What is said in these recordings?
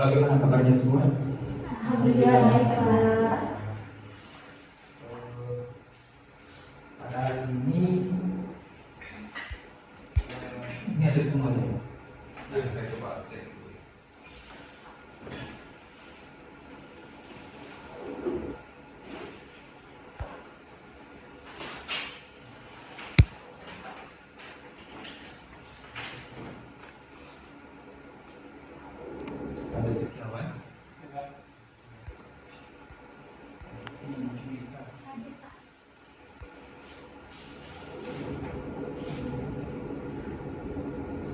Bagaimana kabarnya semua? Alhamdulillah baik Pak. Pada hari ini ada semua ya. Nah, saya coba cek dulu. Ada sekawan.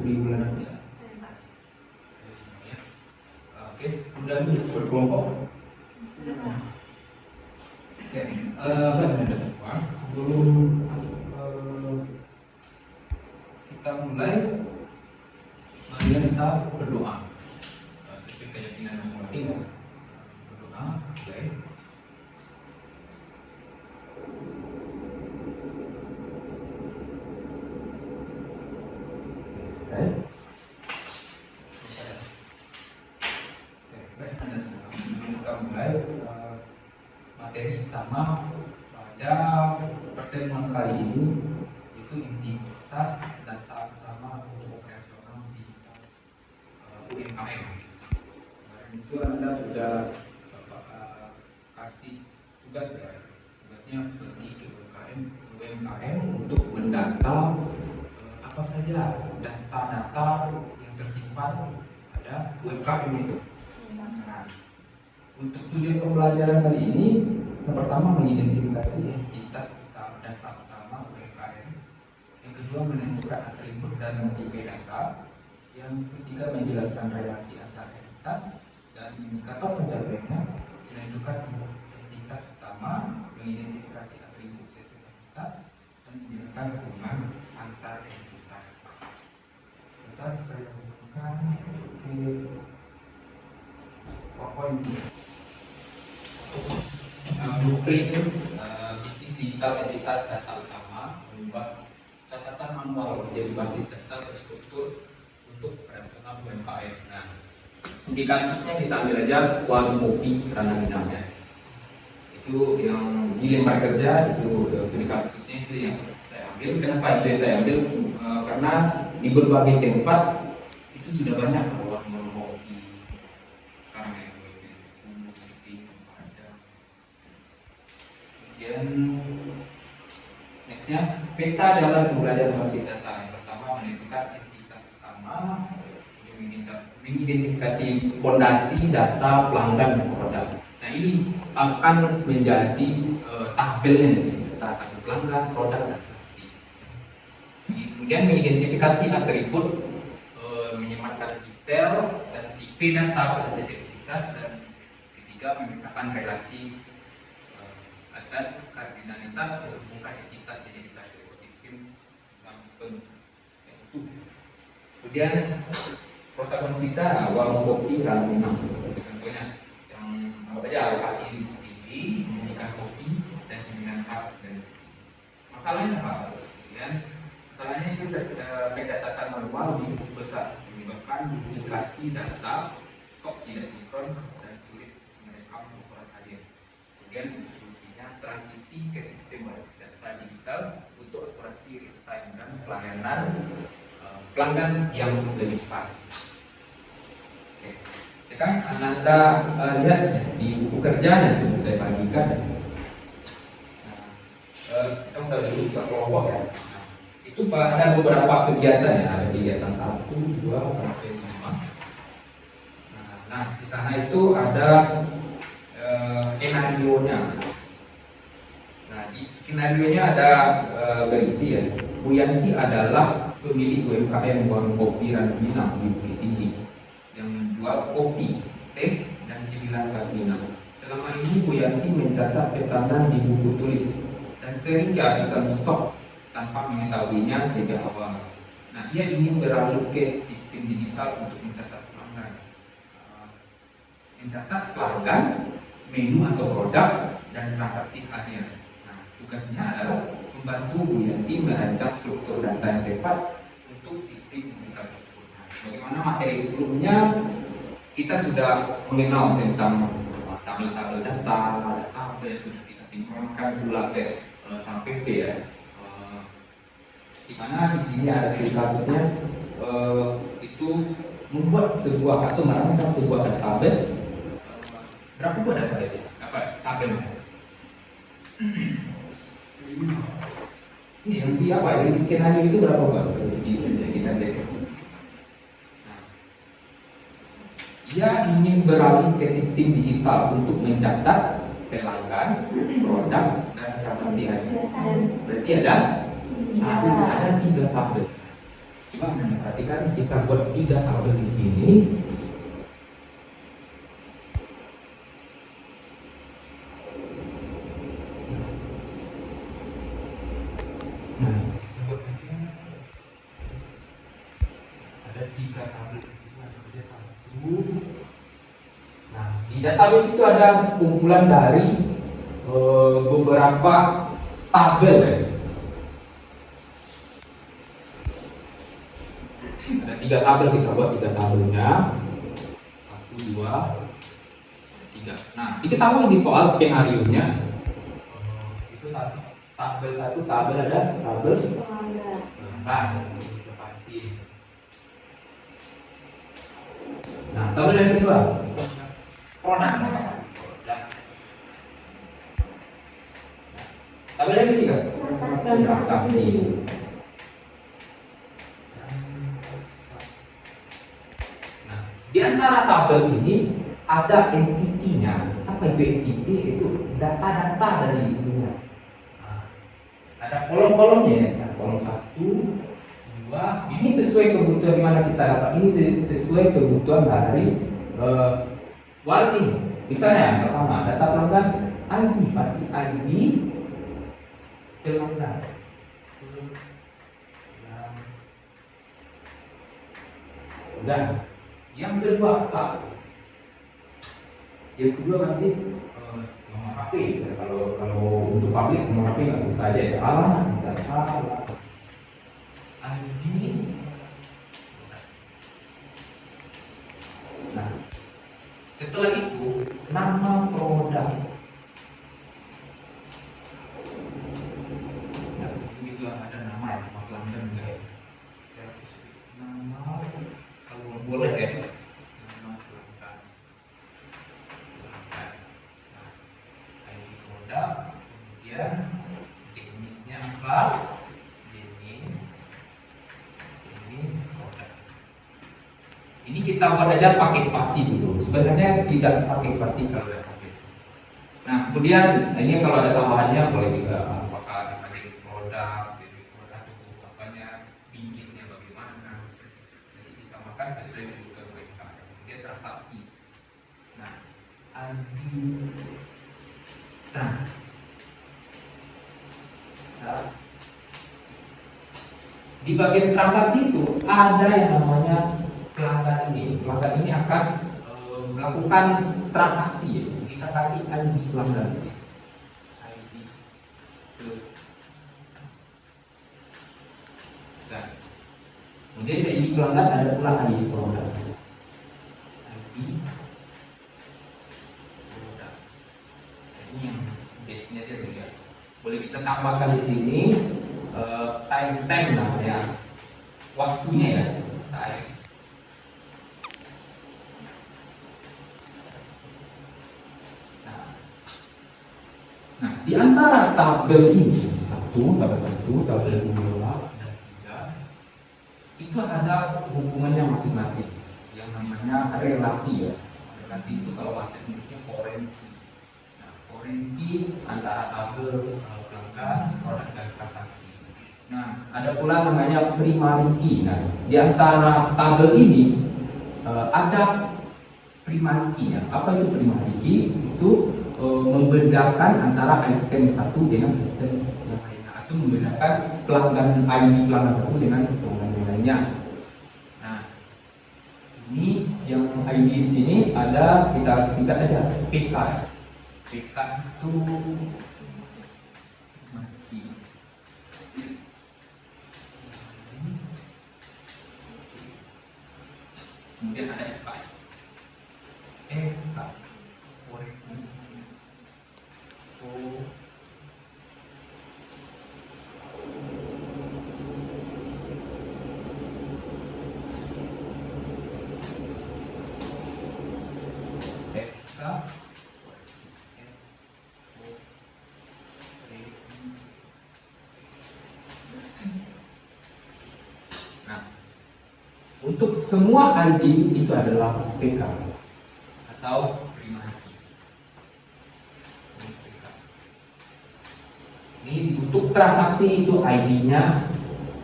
Di bulan nanti. Oke, kemudian berkelompok. Oke, ada semua. Sebelum kita mulai, mari kita berdoa sesuai keyakinan masing-masing. Berdoa, oke. Selesai. Baik, Anda semua. Kita mulai materi utama pada pertemuan kali ini, itu identitas data utama untuk operasional digital UMKM. Kemarin itu Anda sudah kasih tugas ya, tugasnya bagi UMKM untuk mendata apa saja data-data yang tersimpan pada UMKM itu. Nah, untuk tujuan pembelajaran kali ini, yang pertama mengidentifikasi entitas data utama UMKM, yang kedua menentukan atribut dan tipe data, yang ketiga menjelaskan relasi antar entitas dan indikator pencapaiannya, menentukan entitas utama, mengidentifikasi atribut setiap entitas, dan menjelaskan hubungan antar entitas. Bentar, saya buka PowerPoint. Blueprint bisnis digital entitas data utama mengubah catatan manual menjadi basis data terstruktur untuk operasional UMKM. Nah, di kasusnya kita ambil aja warung kopi Kerana Minang ya. Itu yang di Lembah Kerja, itu studi kasusnya itu yang saya ambil. Kenapa itu yang saya ambil? Karena di berbagai tempat itu sudah banyak warung kopi sekarang ya. Kemudian nextnya, peta adalah pembelajaran basis data. Yang pertama menentukan entitas utama, mengidentifikasi fondasi data pelanggan produk. Nah, ini akan menjadi tabelnya, data pelanggan produk dan pasti. Kemudian mengidentifikasi atribut, menyematkan detail dan tipe data pada setiap entitas, dan ketiga memetakan relasi dan kardinalitas menghubungkan entitas menjadi satu ekosistem yang utuh. Kemudian protagonis kita warung kopi Kerana Minang. Contohnya yang apa aja, lokasi tinggi, menyanyikan kopi dan cemilan khas. Dan masalahnya apa? Kemudian masalahnya itu pencatatan manual di buku besar menyebabkan duplikasi data, stok tidak sinkron dan sulit merekam laporan harian. Kemudian transisi ke sistem basis data digital untuk operasi real time dan pelayanan pelanggan yang lebih cepat. Oke. Sekarang Anda lihat di buku kerja yang sudah saya bagikan. Nah, kita sudah dulu buka kelompok ya. Nah, itu ada beberapa kegiatan ya, ada kegiatan 1, 2 sampai 5. Nah, di sana itu ada skenario-nya. Nah, di skenario-nya ada berisi ya. Bu Yanti adalah pemilik UMKM warung kopi Kerana Minang di Bukit Tinggi yang menjual kopi, teh, dan cemilan khas Minang. Selama ini Bu Yanti mencatat pesanan di buku tulis dan sering kehabisan stok tanpa mengetahuinya sejak awal. Nah, ia ingin beralih ke sistem digital untuk mencatat pelanggan. mencatat pelanggan, menu atau produk, dan transaksi akhir. Nah, tugasnya adalah membantu Bu Yanti merancang struktur data yang tepat untuk sistem digital tersebut. Nah, bagaimana materi sebelumnya kita sudah mengenal tentang tabel-tabel data, database sudah kita sinkronkan pula ke sampai P ya. Di mana di sini ada studi kasusnya itu membuat sebuah atau merancang sebuah database. Berapa buah database? Apa tabel? Ini yang di apa? Yang di skenario itu berapa buah? Kita deteksi. Nah, ia ingin beralih ke sistem digital untuk mencatat pelanggan, produk, dan transaksi hasil. Berarti ada 3 tabel. Coba Anda perhatikan, kita buat 3 tabel di sini. Nah, ada 3 tabel di sini, ada 1. Nah, di database itu ada kumpulan dari beberapa tabel ya. Ada 3 tabel, kita buat 3 tabelnya. 1, 2, 3. Nah, kita tahu ini soal skenario nya. Itu tabel 1, tabel ada tabel pelanggan. Itu pasti. Nah, tabel yang kedua produk. Tabel yang ketiga transaksi. Di antara tabel ini ada entity-nya. Apa itu entity? Itu data-data dari dunia. Nah, ada kolom-kolomnya ya. Kolom 1, 2. Ini sesuai kebutuhan di mana kita dapat. Ini sesuai kebutuhan dari warning. Misalnya yang pertama data pelanggan ID, pasti ID pelanggan. Udah. Yang kedua apa? Yang kedua pasti nomor HP. Kalau untuk publik nomor HP nggak bisa aja ya. Alamat bisa salah. ID. Nah, setelah itu nama produk. Nah, ini juga ada nama ya, nama pelanggan juga ya. Nama kalau boleh ya. Nama pelanggan. Nah, ID produk, kemudian jenisnya apa? Jenis produk. Ini kita buat aja pakai spasi dulu. Sebenarnya tidak pakai spasi kalau database. Nah, kemudian ini kalau ada tambahannya boleh juga apakah ada jenis produk, cukup apanya, bingkisnya bagaimana. Jadi ditambahkan sesuai kebutuhan mereka. Kemudian transaksi. Nah, ID transaksi. Nah, di bagian transaksi itu ada yang namanya pelanggan ini. Pelanggan ini akan melakukan transaksi. Kita kasih ID pelanggan. ID. Nah, kemudian ID pelanggan ada pula ID produk. ID produk. Ini yang base-nya aja juga. Boleh kita tambahkan di sini timestamp namanya, waktunya ya. Time. Nah, di antara tabel ini tabel 1, tabel 2, dan 3 itu ada hubungannya masing-masing yang namanya relasi ya. Relasi itu kalau bahasa Inggrisnya foreign key. Nah, foreign key antara tabel pelanggan, produk, dan transaksi. Nah, ada pula namanya primary key. Nah, di antara tabel ini ada primary key-nya. Apa itu primary key? Itu membedakan antara item satu dengan item yang lainnya, atau membedakan pelanggan ID pelanggan satu dengan pelanggan yang lainnya. Nah, ini yang ID di sini ada, kita singkat aja PK. PK itu mati. Kemudian ada FK. FK. Nah, untuk semua ID itu adalah PK atau prima hati. Ini untuk transaksi itu ID-nya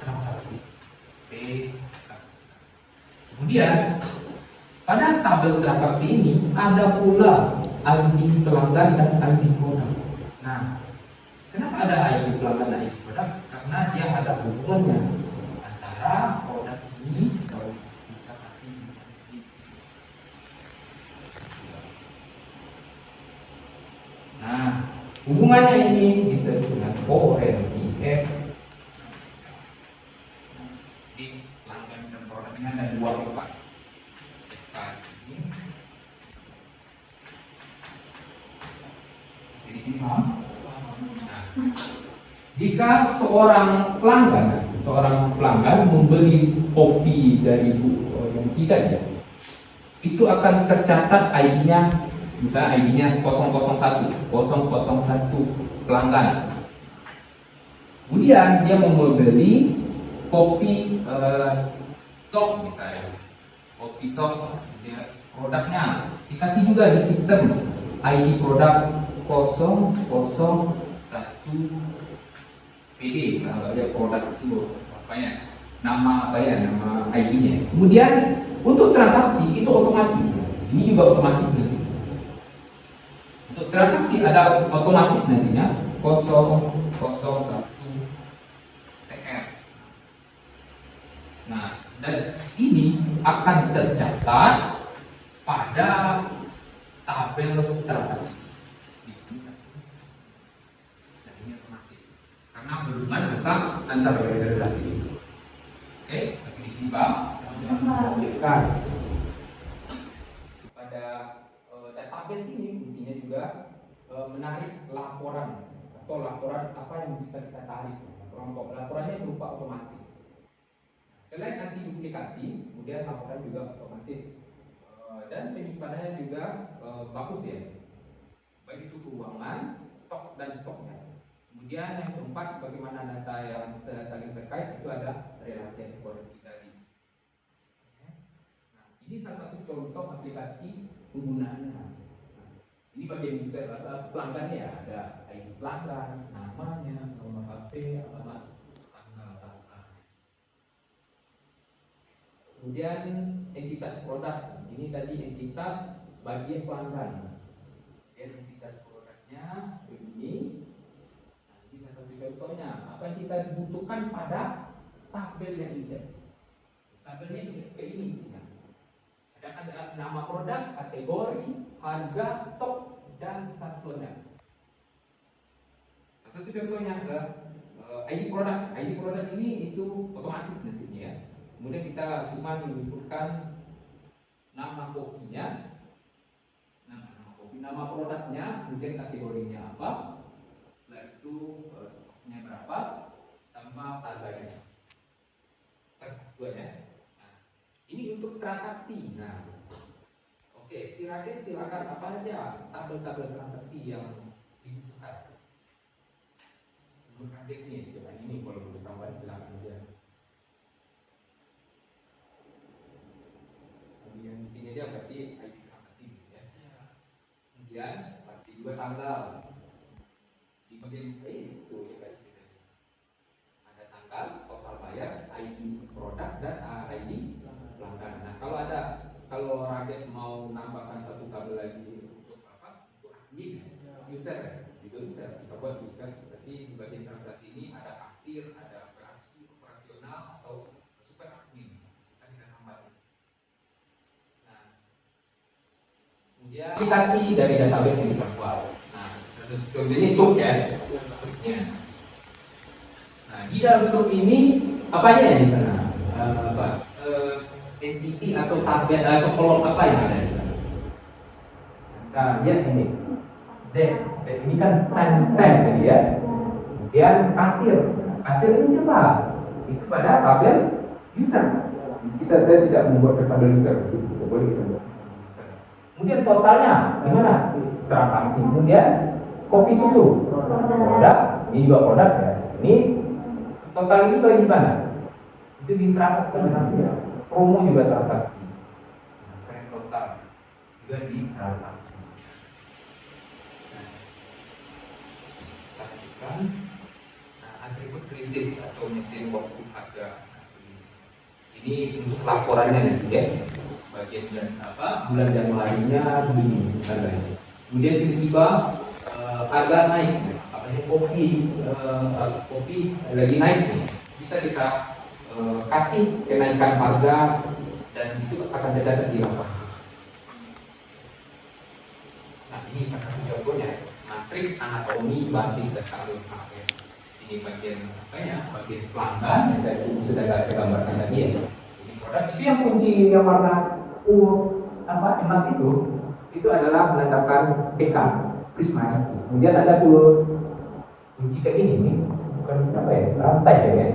transaksi PK. Kemudian pada tabel transaksi ini ada pula ID pelanggan dan ID produk. Nah, kenapa ada ID pelanggan dan ID produk? Karena dia ada hubungannya antara produk ini kalau kita kasih di. Nah, hubungannya ini disebut dengan OLTF. Di pelanggan dan produknya ada dua tempat. Di sini paham? Nah, jika seorang pelanggan membeli kopi dari yang kita ya, itu akan tercatat ID-nya, misalnya ID-nya 001 pelanggan. Kemudian dia mau membeli kopi shop misalnya, kopi shop, dia produknya dikasih juga di sistem ID produk 001 PD, kalau aja produk itu apa ya, nama ID-nya. Kemudian untuk transaksi itu otomatis, ini juga otomatis nanti. Untuk transaksi ada otomatis nantinya 001 TR. Nah, dan ini akan tercatat pada tabel transaksi. Dan ini otomatis karena berhubungan dengan antar relasi. Oke, tapi di sini Pak, lanjutkan pada database ini fungsinya juga menarik laporan atau laporan apa yang bisa kita tarik. Laporannya berupa otomatis. Selain anti duplikasi, kemudian laporan juga otomatis dan penyimpanannya juga bagus ya. Baik itu keuangan, stok dan stoknya. Kemudian yang keempat, bagaimana data yang saling terkait itu ada relasi ekspor tadi. Nah, ini salah satu contoh aplikasi penggunaannya. Nah, ini bagian user pelanggannya ya, ada ID pelanggan, namanya, nomor HP, alamat, tanggal daftar. Kemudian entitas produk, ini tadi entitas bagian pelanggan. Entitas produknya begini. Ini salah satu contohnya. Apa yang kita butuhkan pada tabel yang ini. Tabelnya ini kayak ini isinya. Ada nama produk, kategori, harga, stok, dan satuannya. Salah satu contohnya adalah ID produk. ID produk ini itu otomatis nantinya ya. Kemudian kita cuma menyebutkan nama kopinya, nama produknya, kemudian kategorinya apa, setelah itu stoknya berapa, tambah harganya. Persatuan ya. Nah, ini untuk transaksi. Nah, oke, silakan apa aja tabel-tabel transaksi yang dibutuhkan. Menurut Rakesh nih, coba ini kalau boleh tambahin silakan aja. Yang di sini aja berarti ID transaksi gitu ya. Kemudian pasti juga tanggal. Di bagian itu ya kayak gitu. Ada tanggal, total bayar, ID produk dan ID pelanggan. Nah, kalau Rakesh mau nambahkan satu tabel lagi untuk apa? Untuk admin ya, user itu bisa kita buat user. Berarti di bagian transaksi ini ada kasir, ada operasional atau super admin. Bisa kita tambah. Nah, Ya, aplikasi dari database yang kita buat. Nah, contoh ini Scoop ya, Scoop-nya. Nah, di dalam Scoop ini apa aja ya di sana? Entity atau tabel atau kolom apa yang ada di sana? Nah, lihat ini. Ini kan timestamp tadi ya. Kemudian kasir. Kasir ini coba itu pada tabel user. Saya tidak membuat tabel user. Tidak boleh kita buat. Kemudian totalnya gimana? Transaksi. Kemudian kopi susu. Produk. Ini juga produk ya. Ini total ini bagi mana? Itu di transaksi nanti ya. Promo juga transaksi. Nah, total juga di transaksi. Nah, atribut kritis atau mesin waktu harga. Ini untuk laporannya nanti ya. Bagian bulan Januarinya begini harganya. Kemudian tiba-tiba harga naik, kopi lagi naik, bisa kita kasih kenaikan harga dan itu akan tercatat di lapangan. Nah, ini salah satu contohnya. Matriks anatomi basis data lengkap ya. Ini bagian bagian pelanggan yang saya sudah gambarkan tadi ya. Ini produk itu yang kunci yang warna emas itu adalah menandakan PK prima. Kemudian ada tuh kunci kayak ini nih, bukan rantai ya.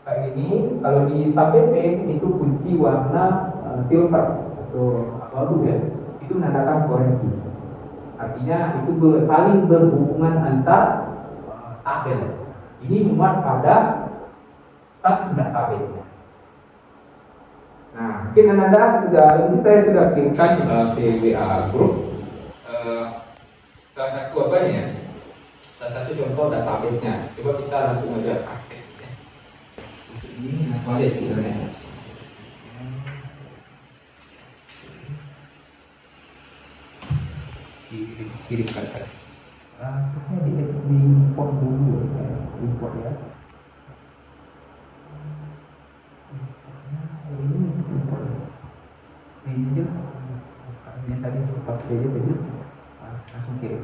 Kayak ini kalau di SAP itu kunci warna silver atau abu ya. Itu menandakan koreksi. Artinya itu saling berhubungan antar tabel. Ini memuat pada satu database. Nah, mungkin Anda ini saya sudah kirimkan ke WA group. Salah satu salah satu contoh database-nya. Coba kita langsung aja praktek. Ya. Ini soalnya sebenarnya. Kirimkan tadi. Di import dulu import ya. Ini dia. Ini tadi sempat saja tadi langsung kirim.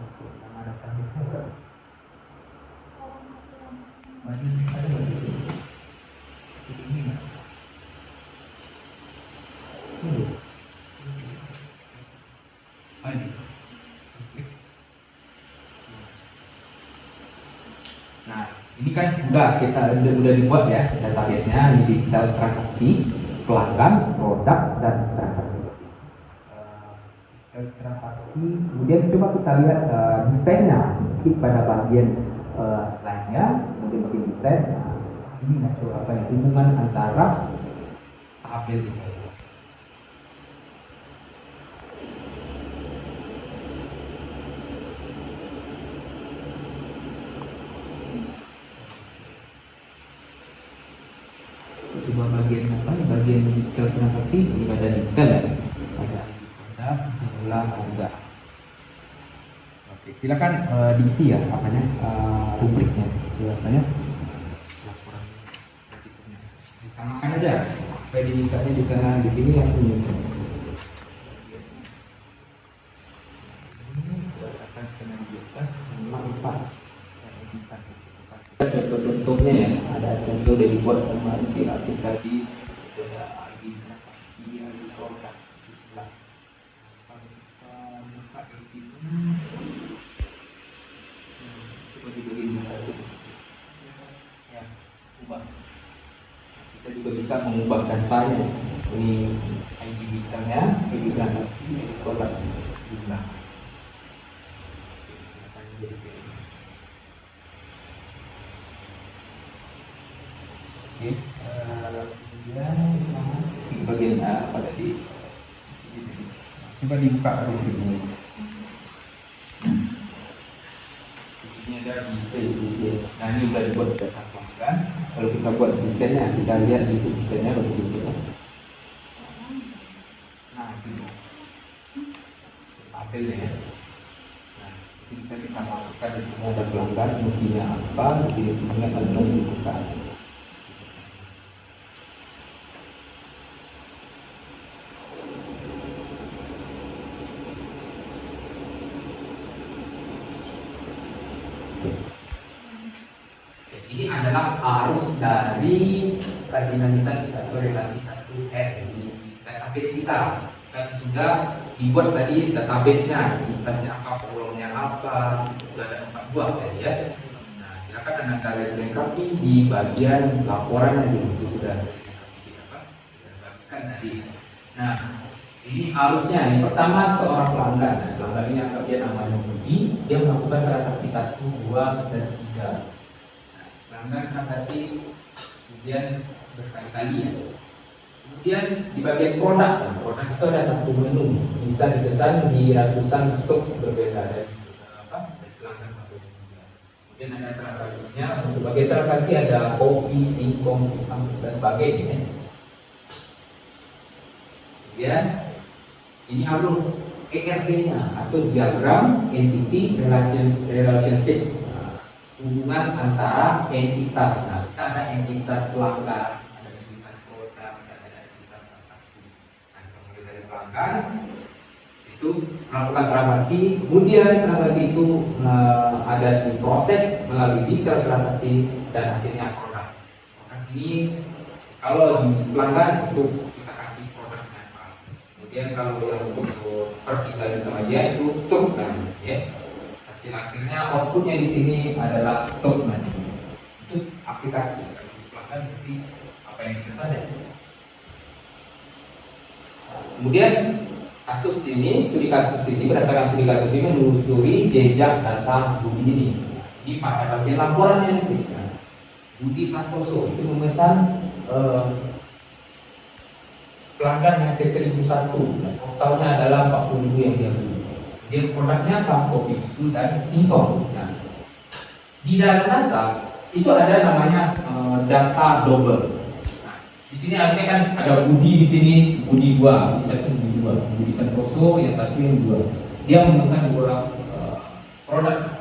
Oke, nama database-nya enggak. Ada di sini. Ini enggak. Nah, ini kan udah dibuat ya database-nya, ini digital transaksi, pelanggan, produk dan transaksi. Transaksi, kemudian coba kita lihat desainnya, klik pada bagian lainnya, kemudian bikin desain. Ini hubungan antara tabel ini. Bagian detail transaksi ini ada detail ya, ada jumlah harga. Oke, silakan diisi ya rubriknya, silakan laporan berikutnya. Disamakan aja, supaya dimintanya di sana di sini yang punya. Ini berdasarkan skenario di atas 4 editan. Contoh-contohnya ya, ada contoh dari buat sama si artis tadi. Ada algi transaksi, algi produk, itulah. Kalau kita buka editornya, coba diberi satu, ya, ubah. Kita juga bisa mengubah datanya. Ini ID bintangnya, ID transaksi, ID produk, jumlah. Silakan jadi pilih. Oke, kemudian di bagian apa tadi? Coba dibuka rubrik ini. Di sini ada desain. Nah, ini sudah dibuat data pelanggan. Kalau kita buat desainnya, kita lihat itu desainnya bagus ya. Nah, itu tabelnya ya. Nah, itu bisa kita masukkan di sini ada pelanggan, fungsinya apa, fungsinya akan dibuka. adalah arus dari dinamitas atau relasi satu R di database kita. Kan sudah dibuat tadi database-nya, identitasnya apa, kolomnya apa, sudah ada 4 buah tadi ya. Nah, silakan Anda lihat lengkapi di bagian laporan yang itu sudah saya bagikan tadi. Nah, ini arusnya. Yang pertama seorang pelanggan. Nah, pelanggan ini anggap dia namanya Budi, dia melakukan transaksi 1, 2, dan 3. Nah, pelanggan transaksi kemudian berkali-kali ya. Kemudian di bagian produk, nah, produk itu ada satu menu, bisa dipesan di ratusan stok berbeda dari pelanggan satu. Kemudian ada transaksinya, untuk bagian transaksi ada kopi, singkong, pisang, dan sebagainya. Kemudian ini alur ERD-nya atau diagram entity relationship, nah, hubungan antara entitas. Nah, kita ada entitas pelanggan, ada entitas produk, ada entitas transaksi. Nah, kemudian dari pelanggan itu melakukan transaksi, kemudian transaksi itu ada diproses melalui detail transaksi dan hasilnya produk. Produk ini kalau di pelanggan itu kita kasih produk sampel. Kemudian kalau yang untuk pertikaian sama dia itu stok namanya ya. Hasil akhirnya outputnya di sini adalah stok nanti. Itu aplikasi. Kalau di pelanggan berarti apa yang kita sadar. Kemudian kasus ini, studi kasus ini berdasarkan studi kasus ini menelusuri jejak data Budi ini. Ini pada bagian laporannya nanti. Nah, Budi Santoso itu memesan pelanggan yang ke 1001. Nah, totalnya adalah 40.000 yang dia beli. Dia produknya apa? Kopi susu dan singkong. Nah, di dalam data itu ada namanya data double. Nah, di sini artinya kan ada Budi di sini, Budi 2, Budi 1, Budi 2, Budi Santoso yang satu yang 2. Dia memesan 2 produk.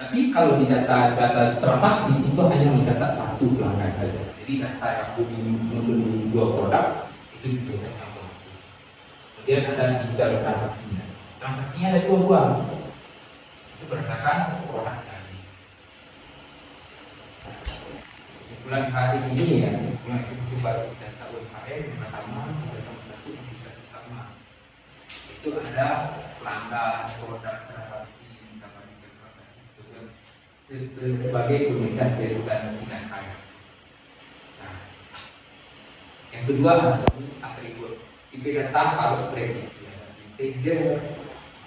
Tapi kalau di data transaksi itu hanya mencatat 1 pelanggan saja. Jadi data yang Budi membeli 2 produk itu dipesan otomatis. Kemudian ada detail transaksinya. Transaksinya ada 2. Itu berdasarkan produk tadi. Kesimpulan hari ini ya, kesimpulan eksekusi basis data UMKM yang pertama satu entitas sama. Itu ada pelanggan, produk, transaksi, dapat transaksi sebagai unit substansi dan kaya. Nah, yang kedua adalah atribut. Tipe data harus presis ya. Integer,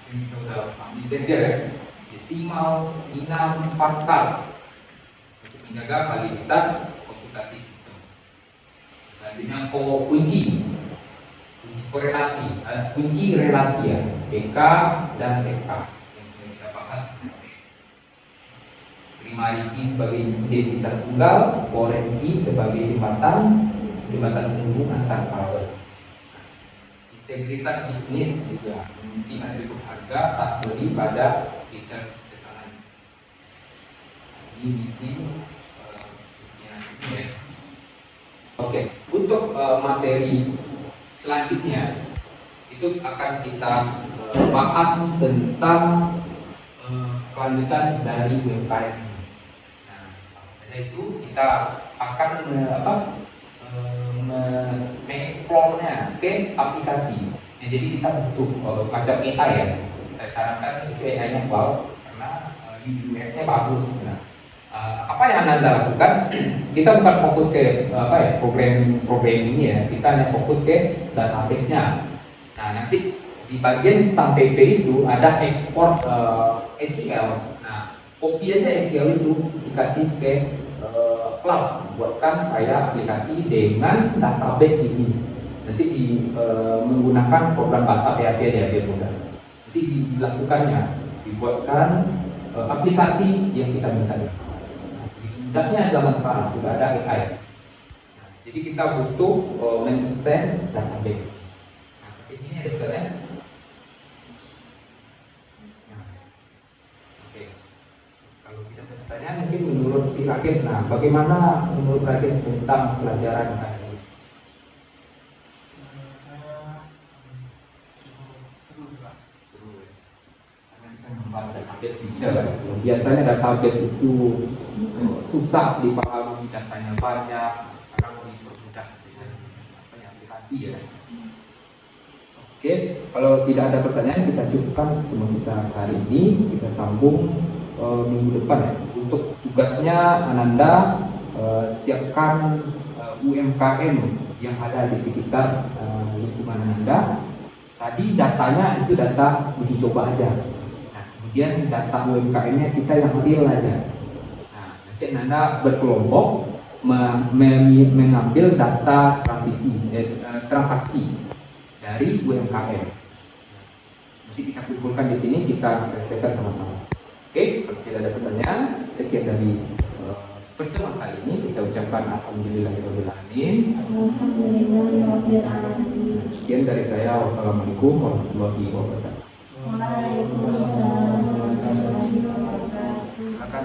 ini kita udah paham integer, desimal, binam, faktal untuk menjaga validitas komputasi sistem. Selanjutnya kunci korelasi, kunci relasi ya, BK dan FK yang sudah kita bahas. Primary key sebagai identitas tunggal, foreign key sebagai jembatan penghubung antar paralel. Integritas bisnis juga mengunci atribut harga saat beli pada detail pesanan. Ini misi ya. Oke, untuk materi selanjutnya itu akan kita bahas tentang kelanjutan dari UMKM. Nah, itu kita akan mengeksplornya ke aplikasi. Nah, jadi kita butuh semacam AI ya. Saya sarankan itu AI-nya wow karena UX-nya bagus. Nah, apa yang Anda lakukan? Kita bukan fokus ke program ini ya. Kita hanya fokus ke database-nya. Nah, nanti di bagian sampai P itu ada ekspor SQL. Nah, copy aja SQL itu dikasih ke cloud, buatkan saya aplikasi dengan database ini. Nanti menggunakan program bahasa PHP aja biar mudah. Nanti dilakukannya, dibuatkan aplikasi yang kita minta. Mudahnya zaman sekarang sudah ada AI. Nah, jadi kita butuh mendesain database. Nah, seperti ini ada betul ya. Kalau kita bertanya mungkin menurut si Rakesh, nah bagaimana menurut Rakesh tentang pelajaran hari ini? Saya cukup seru ya. Karena kita membahas database juga kan. Biasanya database itu susah dipahami, datanya banyak. Sekarang dipermudah dengan aplikasi ya. Oke, kalau tidak ada pertanyaan kita cukupkan pertemuan kita hari ini. Kita sambung minggu depan ya. Untuk tugasnya Ananda siapkan UMKM yang ada di sekitar lingkungan Ananda. Tadi datanya itu data uji coba aja. Nah, kemudian data UMKM-nya kita yang real aja. Nah, nanti Ananda berkelompok mengambil data transaksi dari UMKM. Nanti kita kumpulkan di sini, kita selesaikan sama-sama. Oke, kalau tidak ada pertanyaan, sekian dari pertemuan kali ini. Kita ucapkan alhamdulillahirabbil alamin. Sekian dari saya. Wassalamualaikum warahmatullahi wabarakatuh. Waalaikumsalam warahmatullahi wabarakatuh. Silakan.